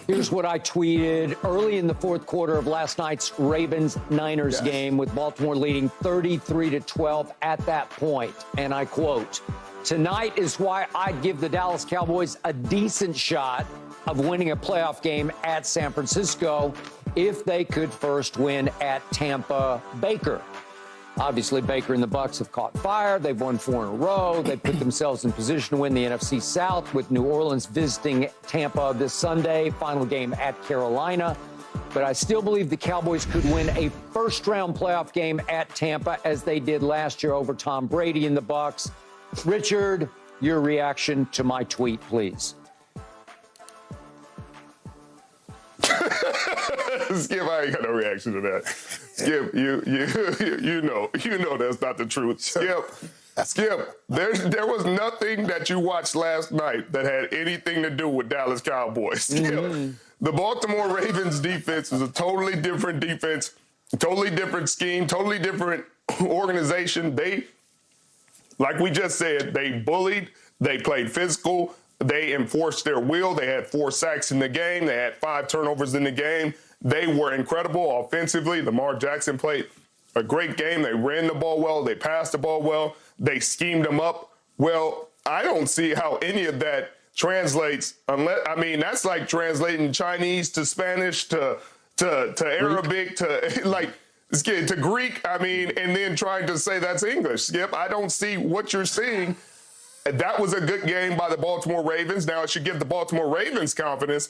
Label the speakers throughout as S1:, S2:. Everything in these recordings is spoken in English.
S1: Here's what I tweeted early in the fourth quarter of last night's Ravens-Niners game, with Baltimore leading 33-12 at that point. And I quote, "Tonight is why I'd give the Dallas Cowboys a decent shot of winning a playoff game at San Francisco if they could first win at Tampa Baker." Obviously, Baker and the Bucs have caught fire. They've won 4 in a row. They put themselves in position to win the NFC South, with New Orleans visiting Tampa this Sunday, final game at Carolina. But I still believe the Cowboys could win a first-round playoff game at Tampa, as they did last year over Tom Brady and the Bucs. Richard, your reaction to my tweet, please.
S2: Skip, I ain't got no reaction to that. Skip, you know that's not the truth. Skip, there was nothing that you watched last night that had anything to do with Dallas Cowboys. Skip, the Baltimore Ravens defense is a totally different defense, totally different scheme, totally different organization. They, like we just said, they bullied, they played physical, they enforced their will. They had 4 sacks in the game. They had 5 turnovers in the game. They were incredible offensively. Lamar Jackson played a great game. They ran the ball well. They passed the ball well. They schemed them up well. I don't see how any of that translates unless, I mean, that's like translating Chinese to Spanish to Arabic to Greek. I mean, and then trying to say that's English. Skip, I don't see what you're seeing. That was a good game by the Baltimore Ravens. Now, it should give the Baltimore Ravens confidence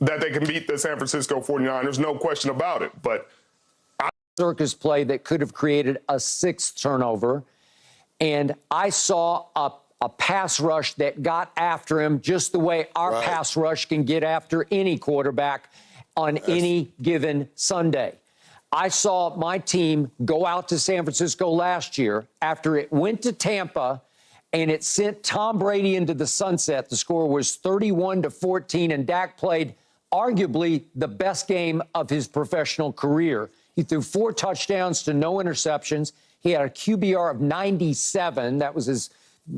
S2: that they can beat the San Francisco 49ers, no question about it. But
S1: circus play that could have created a 6th turnover, and I saw a pass rush that got after him just the way our pass rush can get after any quarterback on any given Sunday. I saw my team go out to San Francisco last year after it went to Tampa, and it sent Tom Brady into the sunset. The score was 31-14, and Dak played arguably the best game of his professional career. He threw 4 touchdowns to no interceptions. He had a QBR of 97. That was his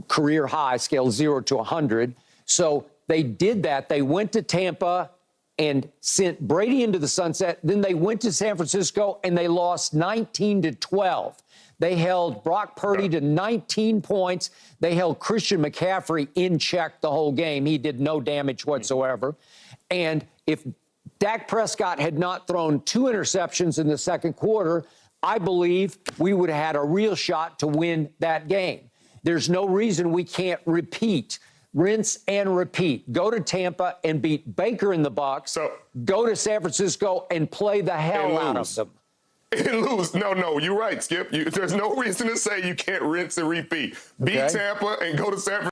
S1: career high, scale 0 to 100. So they did that. They went to Tampa and sent Brady into the sunset. Then they went to San Francisco, and they lost 19-12. They held Brock Purdy to 19 points. They held Christian McCaffrey in check the whole game. He did no damage whatsoever. And if Dak Prescott had not thrown 2 interceptions in the second quarter, I believe we would have had a real shot to win that game. There's no reason we can't rinse and repeat. Go to Tampa and beat Baker and the Bucs. Go to San Francisco and play the hell out of them.
S2: And lose. No, you're right, Skip. There's no reason to say you can't rinse and repeat. Beat Tampa and go to San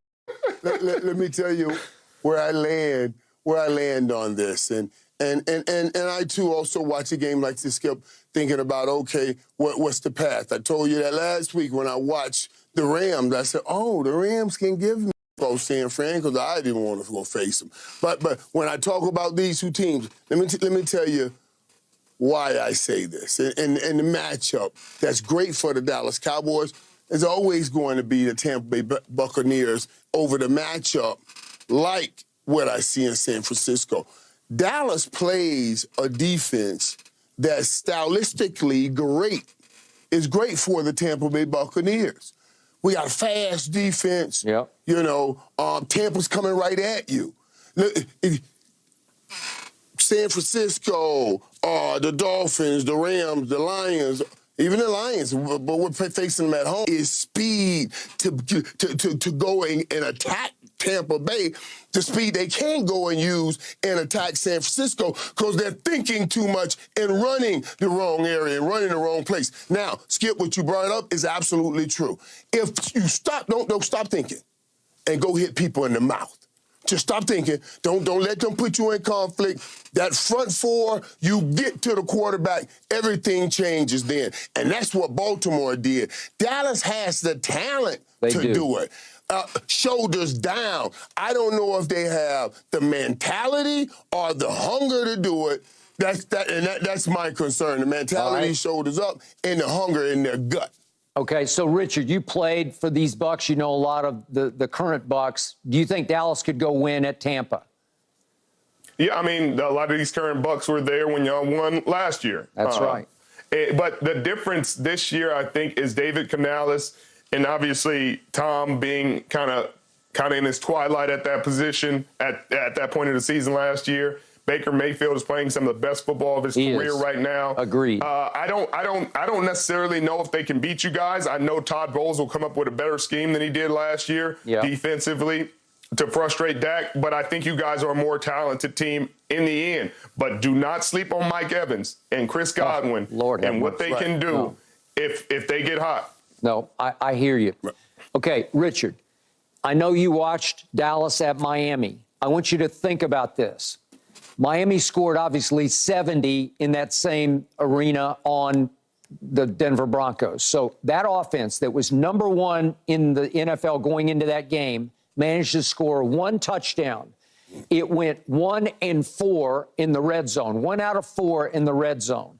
S2: Francisco.
S3: let me tell you where I land on this. And I, too, also watch a game like this, Skip, thinking about, okay, what's the path? I told you that last week when I watched the Rams. I said, oh, the Rams can give me San Fran, because I didn't want to go face them. But when I talk about these 2 teams, let me tell you why I say this. And the matchup that's great for the Dallas Cowboys is always going to be the Tampa Bay Buccaneers over the matchup like what I see in San Francisco. Dallas plays a defense that's stylistically great. It's great for the Tampa Bay Buccaneers. We got a fast defense.
S1: Yep.
S3: You know, Tampa's coming right at you. San Francisco, the Dolphins, the Rams, the Lions, even the Lions, but we're facing them at home, is speed to go and attack Tampa Bay, the speed they can't go and use and attack San Francisco because they're thinking too much and running the wrong area and running the wrong place. Now, Skip, what you brought up is absolutely true. If you stop, don't stop thinking and go hit people in the mouth. Just stop thinking. Don't let them put you in conflict. That front 4, you get to the quarterback, everything changes then. And that's what Baltimore did. Dallas has the talent to do it. Shoulders down. I don't know if they have the mentality or the hunger to do it. That's my concern. The mentality, shoulders up, and the hunger in their gut.
S1: Okay, so Richard, you played for these Bucs. You know a lot of the current Bucs. Do you think Dallas could go win at Tampa?
S2: Yeah, I mean, a lot of these current Bucks were there when y'all won last year.
S1: That's right.
S2: But the difference this year, I think, is David Canales and obviously Tom being kind of in his twilight at that position at that point of the season last year. Baker Mayfield is playing some of the best football of his career right now.
S1: Agreed.
S2: I don't necessarily know if they can beat you guys. I know Todd Bowles will come up with a better scheme than he did last year defensively to frustrate Dak, but I think you guys are a more talented team in the end. But do not sleep on Mike Evans and Chris Godwin and what they can do if they get hot.
S1: No, I hear you. Okay, Richard, I know you watched Dallas at Miami. I want you to think about this. Miami scored, obviously, 70 in that same arena on the Denver Broncos. So that offense that was number one in the NFL going into that game managed to score one touchdown. It went 1-4 in the red zone, 1 out of 4 in the red zone.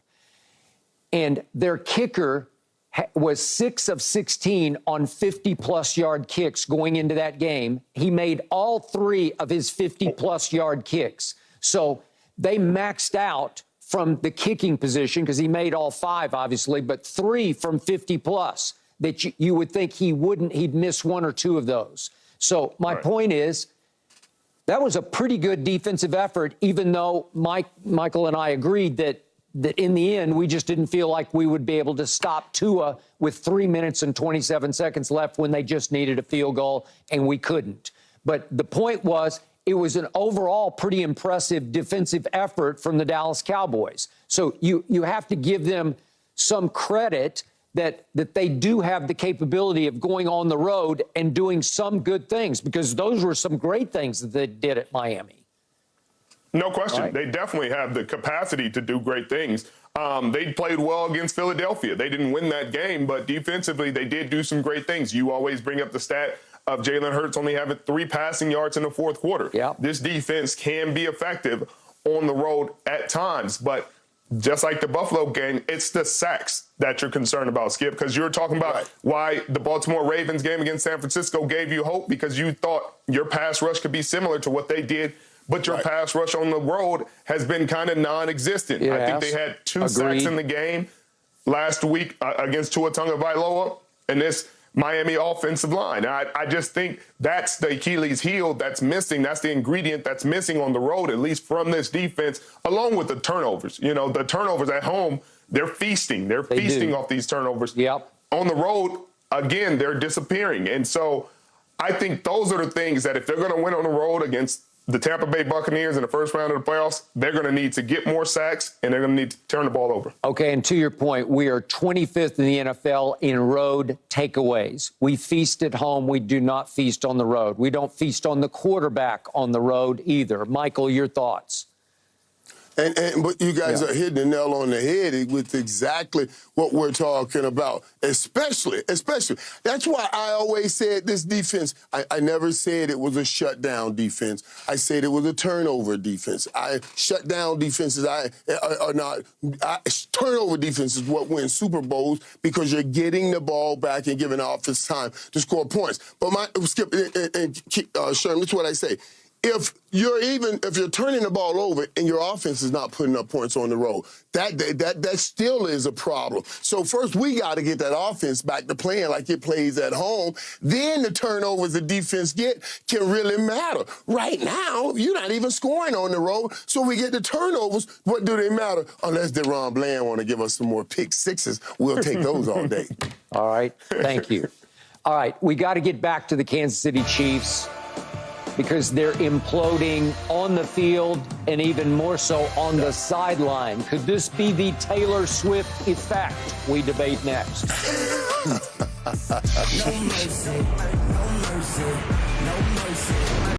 S1: And their kicker was 6 of 16 on 50-plus yard kicks going into that game. He made all 3 of his 50-plus yard kicks. So they maxed out from the kicking position because he made all 5, obviously, but 3 from 50-plus that you would think he'd miss 1 or 2 of those. So my point is, that was a pretty good defensive effort, even though Michael and I agreed that in the end, we just didn't feel like we would be able to stop Tua with 3 minutes and 27 seconds left when they just needed a field goal, and we couldn't. But the point was, it was an overall pretty impressive defensive effort from the Dallas Cowboys. So you have to give them some credit that they do have the capability of going on the road and doing some good things, because those were some great things that they did at Miami.
S2: No question. They definitely have the capacity to do great things. They played well against Philadelphia. They didn't win that game, but defensively, they did do some great things. You always bring up the stat of Jalen Hurts only having 3 passing yards in the fourth quarter.
S1: Yeah.
S2: This defense can be effective on the road at times, but just like the Buffalo game, it's the sacks that you're concerned about, Skip, because you're talking about why the Baltimore Ravens game against San Francisco gave you hope, because you thought your pass rush could be similar to what they did, but your pass rush on the road has been kind of non-existent. I think they had 2 sacks in the game last week against Tua Tagovailoa and this Miami offensive line. I just think that's the Achilles heel that's missing. That's the ingredient that's missing on the road, at least from this defense, along with the turnovers. You know, the turnovers at home, they're feasting. They're feasting off these turnovers. On the road, again, they're disappearing. And so I think those are the things that if they're going to win on the road against the Tampa Bay Buccaneers in the first round of the playoffs, they're going to need to get more sacks, and they're going to need to turn the ball over.
S1: Okay, and to your point, we are 25th in the NFL in road takeaways. We feast at home. We do not feast on the road. We don't feast on the quarterback on the road either. Michael, your thoughts?
S3: But you guys are hitting the nail on the head with exactly what we're talking about, especially. That's why I always said this defense, I never said it was a shutdown defense. I said it was a turnover defense. Shutdown defenses are not. Turnover defense is what wins Super Bowls, because you're getting the ball back and giving the offense time to score points. But Skip and Sherman, that's what I say. If you're turning the ball over and your offense is not putting up points on the road, that still is a problem. So first we got to get that offense back to playing like it plays at home. Then the turnovers the defense get can really matter. Right now, you're not even scoring on the road, so we get the turnovers. What do they matter? Unless DeRon Bland want to give us some more pick sixes, we'll take those all day.
S1: All right, thank you. All right, we got to get back to the Kansas City Chiefs, because they're imploding on the field and even more so on the sideline. Could this be the Taylor Swift effect? We debate next.
S4: No mercy, no mercy, no mercy.